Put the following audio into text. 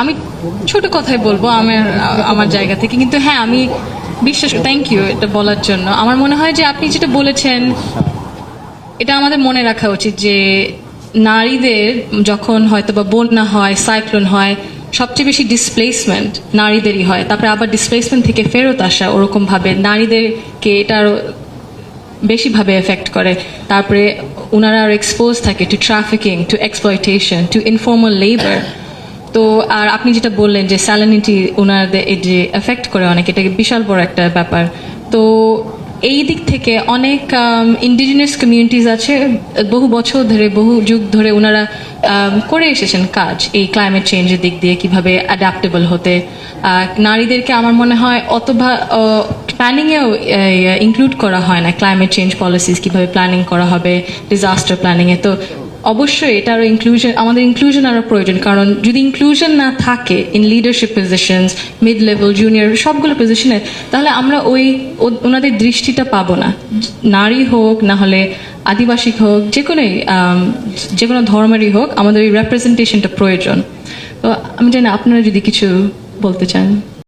আমি ছোট কথাই বলবো আমার আমার জায়গা থেকে, কিন্তু হ্যাঁ আমি বিশ্বাস, থ্যাংক ইউ এটা বলার জন্য। আমার মনে হয় যে আপনি যেটা বলেছেন এটা আমাদের মনে রাখা উচিত যে নারীদের যখন হয়তো বা বন্যা হয়, সাইক্লোন হয়, সবচেয়ে বেশি ডিসপ্লেসমেন্ট নারীদেরই হয়। তারপরে আবার ডিসপ্লেসমেন্ট থেকে ফেরত আসা ওরকম ভাবে নারীদেরকে এটা আরো বেশিভাবে এফেক্ট করে। তারপরে ওনারা আরো এক্সপোজ থাকে to trafficking, to exploitation, to informal labour. তো আর আপনি যেটা বললেন যে স্যালিনিটি ওনাদের এই যে এফেক্ট করে অনেক, এটা বিশাল বড় একটা ব্যাপার। তো এই দিক থেকে অনেক ইন্ডিজিনাস কমিউনিটিজ আছে, বহু বছর ধরে, বহু যুগ ধরে ওনারা করে এসেছেন কাজ এই ক্লাইমেট চেঞ্জের দিক দিয়ে কিভাবে অ্যাডাপ্টেবল হতে। নারীদেরকে আমার মনে হয় অত প্ল্যানিংয়েও ইনক্লুড করা হয় না, ক্লাইমেট চেঞ্জ পলিসিস কিভাবে প্ল্যানিং করা হবে, ডিজাস্টার প্ল্যানিংয়ে। তো অবশ্যই এটা আরো ইনক্লুশন, আমাদের ইনক্লুশন আরো প্রয়োজন, কারণ যদি ইনক্লুশন না থাকে in leadership positions, mid level, junior, সবগুলো পজিশনে, তাহলে আমরা ওনাদের দৃষ্টিটা পাবো না। নারী হোক না হলে আদিবাসী হোক, যে কোনো ধর্মেরই হোক, আমাদের ওই রেপ্রেজেন্টেশনটা প্রয়োজন। তো আমি জানি না আপনারা যদি কিছু বলতে চান।